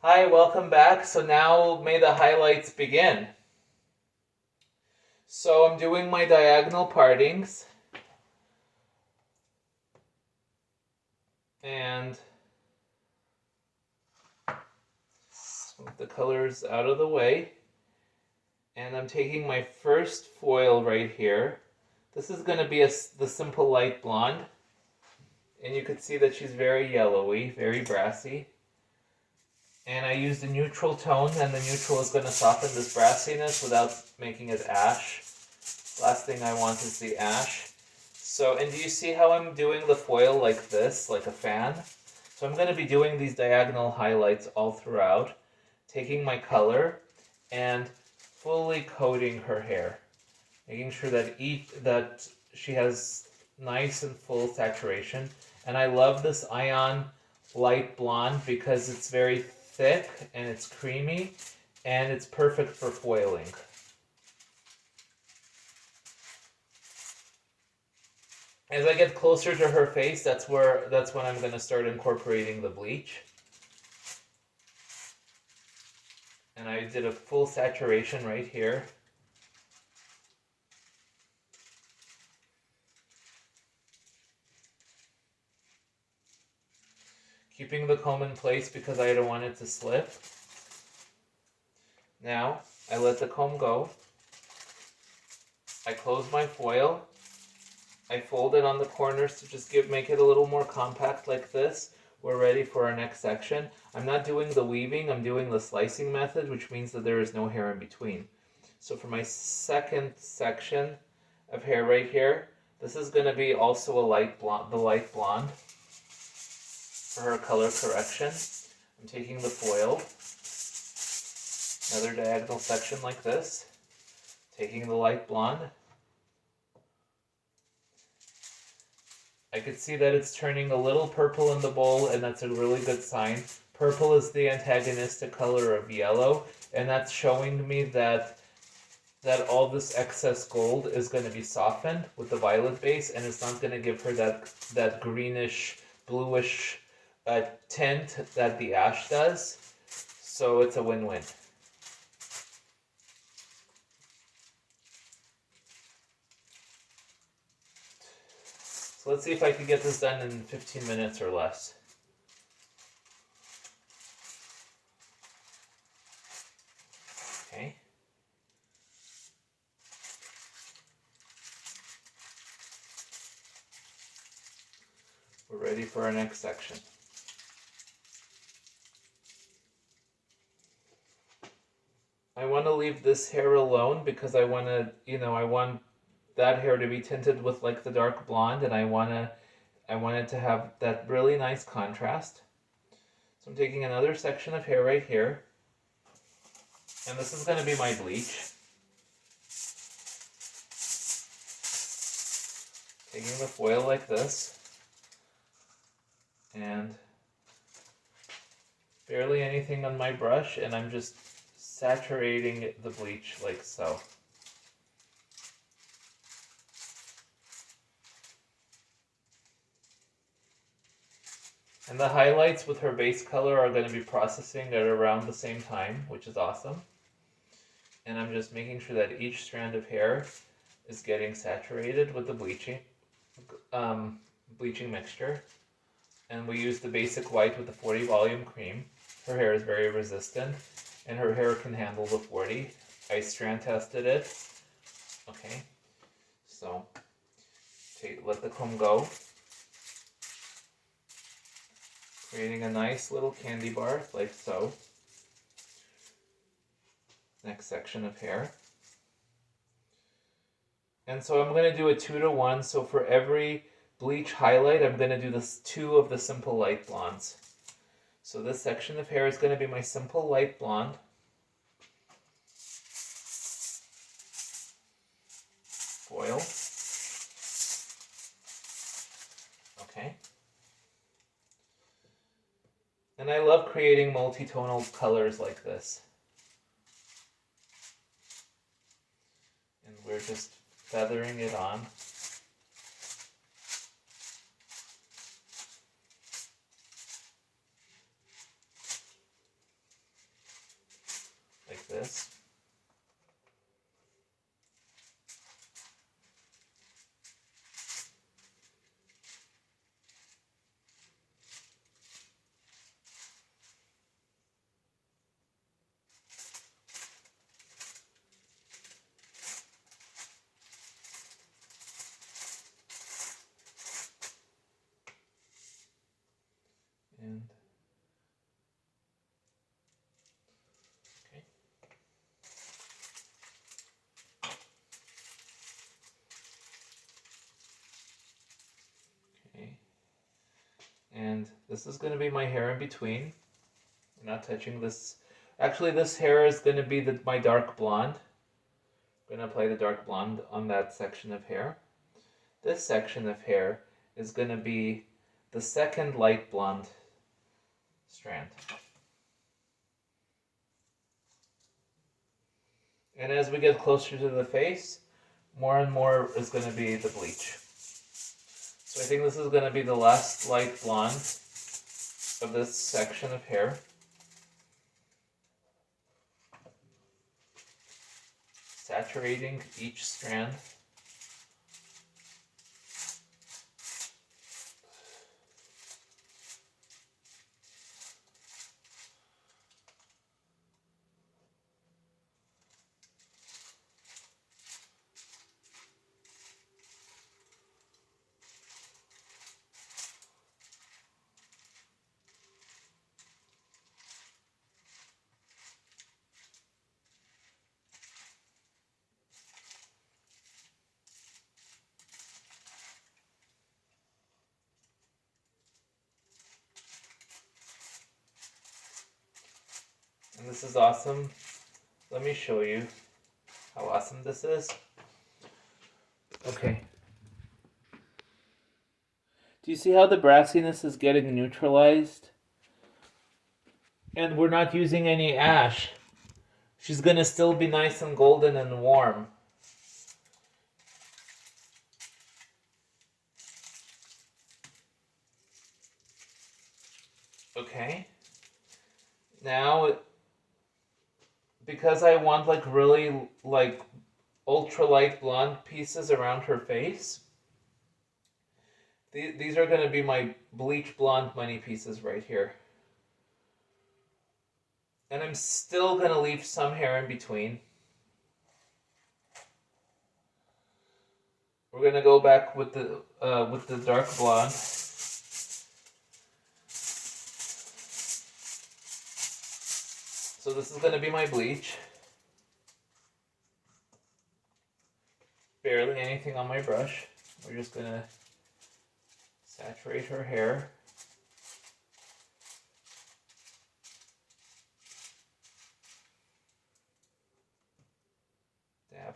Hi, welcome back. So now may the highlights begin. So I'm doing my diagonal partings. And move the colors out of the way. And I'm taking my first foil right here. This is going to be the simple light blonde. And you can see that she's very yellowy, very brassy. And I used a neutral tone, and the neutral is going to soften this brassiness without making it ash. Last thing I want is the ash. So, and do you see how I'm doing the foil like this, like a fan? So I'm going to be doing these diagonal highlights all throughout, taking my color and fully coating her hair, making sure that she has nice and full saturation. And I love this Ion light blonde because it's very thick and it's creamy and it's perfect for foiling. As I get closer to her face, that's when I'm going to start incorporating the bleach. And I did a full saturation right here. Keeping the comb in place because I don't want it to slip. Now, I let the comb go. I close my foil. I fold it on the corners to just make it a little more compact like this. We're ready for our next section. I'm not doing the weaving, I'm doing the slicing method, which means that there is no hair in between. So for my second section of hair right here, this is going to be also a light blonde, the light blonde for her color correction. I'm taking the foil, another diagonal section like this, taking the light blonde. I could see that it's turning a little purple in the bowl, and that's a really good sign. Purple is the antagonistic color of yellow, and that's showing me that all this excess gold is going to be softened with the violet base, and it's not going to give her that greenish, bluish tint that the ash does. So it's a win-win. So let's see if I can get this done in 15 minutes or less. Okay. We're ready for our next section. I want to leave this hair alone because I want to, I want that hair to be tinted with like the dark blonde, and I want it to have that really nice contrast. So I'm taking another section of hair right here, and this is going to be my bleach. Taking the foil like this, and barely anything on my brush, and I'm just saturating the bleach like so. And the highlights with her base color are going to be processing at around the same time, which is awesome. And I'm just making sure that each strand of hair is getting saturated with the bleaching mixture. And we use the basic white with the 40 volume cream. Her hair is very resistant, and her hair can handle the 40. I strand tested it. Okay, so let the comb go, creating a nice little candy bar like so. Next section of hair. And so I'm going to do a 2-to-1. So for every bleach highlight, I'm going to do this 2 of the simple light blondes. So this section of hair is going to be my simple light blonde. Foil. Okay. And I love creating multi-tonal colors like this. And we're just feathering it on. this. And okay. Okay. And this is going to be my hair in between. I'm not touching this. Actually, this hair is going to be my dark blonde. I'm going to apply the dark blonde on that section of hair. This section of hair is going to be the second light blonde strand. And as we get closer to the face, more and more is going to be the bleach. So I think this is going to be the last light blonde of this section of hair. Saturating each strand. And this is awesome. Let me show you how awesome this is. Okay. Do you see how the brassiness is getting neutralized? And we're not using any ash. She's gonna still be nice and golden and warm. Okay. Now, because I want like really like ultra light blonde pieces around her face, these are going to be my bleach blonde money pieces right here. And I'm still going to leave some hair in between. We're going to go back with the dark blonde. So this is going to be my bleach. Barely anything on my brush. We're just going to saturate her hair. Dab.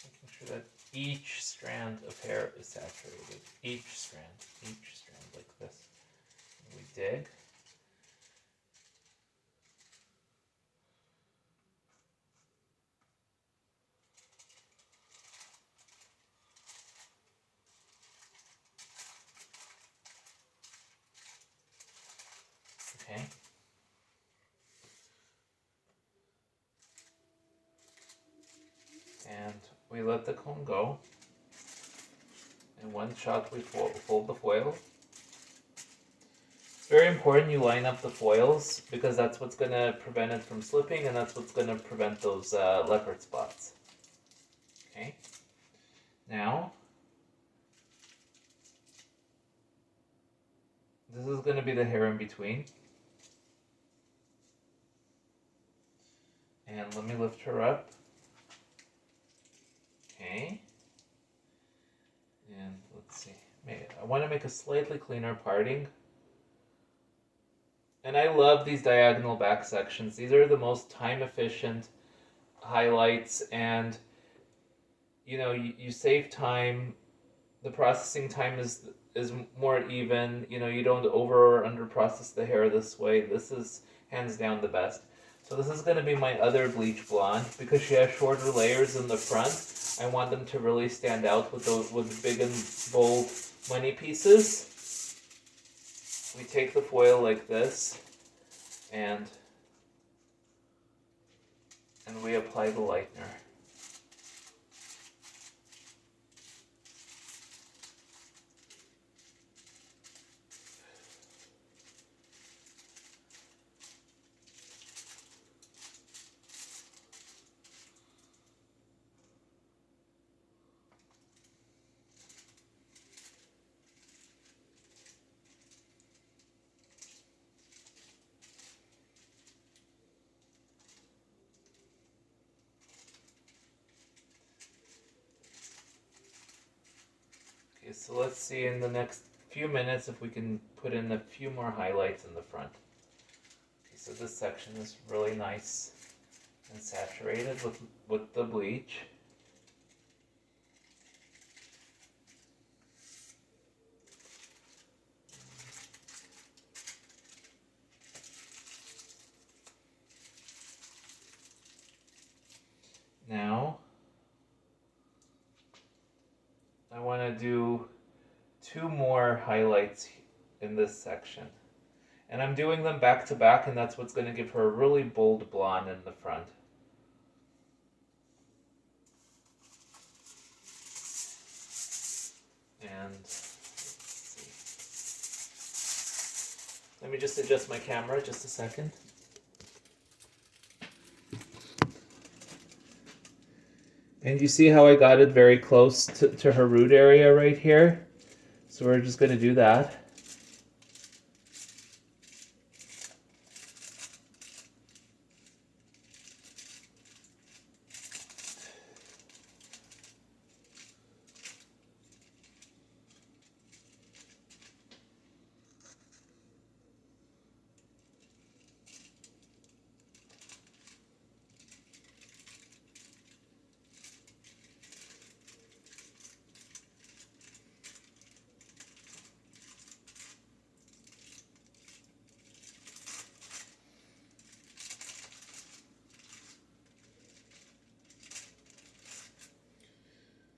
Making sure that each strand of hair is saturated. Each strand like this. And we dig. Okay. And we let the comb go. In one shot we fold the foil. It's very important you line up the foils because that's what's going to prevent it from slipping and that's what's going to prevent those leopard spots. Okay. Now, this is going to be the hair in between. And let me lift her up. Okay. And let's see. I want to make a slightly cleaner parting. And I love these diagonal back sections. These are the most time efficient highlights, and you know, you save time. The processing time is more even. You know, you don't over or under process the hair this way. This is hands down the best. So this is going to be my other bleach blonde. Because she has shorter layers in the front, I want them to really stand out with big and bold money pieces. We take the foil like this, and we apply the lightener. Okay, so let's see in the next few minutes if we can put in a few more highlights in the front. Okay, so this section is really nice and saturated with the bleach. Now, I want to do 2 more highlights in this section. And I'm doing them back to back, and that's what's going to give her a really bold blonde in the front. And let's see. Let me just adjust my camera just a second. And you see how I got it very close to her root area right here? So we're just going to do that.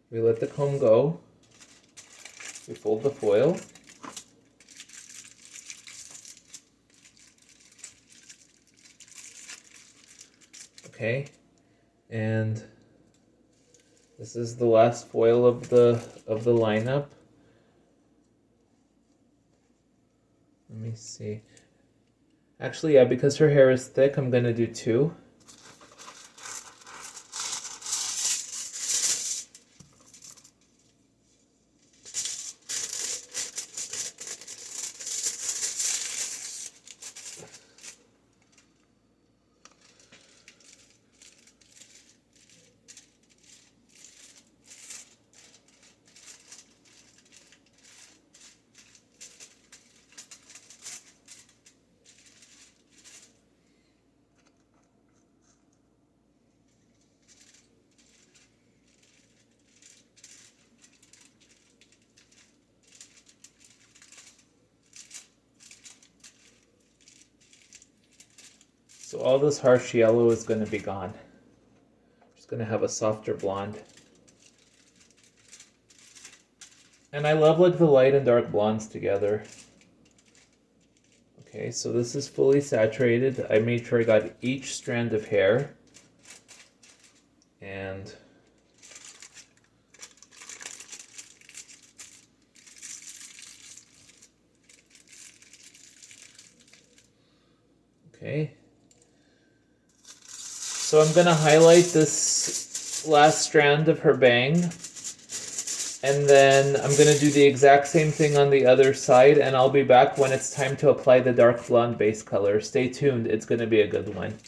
We let the comb go. We fold the foil. Okay, and this is the last foil of the lineup. Let me see. Actually, yeah, because her hair is thick, I'm gonna do 2. So all this harsh yellow is going to be gone. Just going to have a softer blonde. And I love like the light and dark blondes together. Okay, so this is fully saturated. I made sure I got each strand of hair. And okay. So I'm going to highlight this last strand of her bang, and then I'm going to do the exact same thing on the other side, and I'll be back when it's time to apply the dark blonde base color. Stay tuned, it's going to be a good one.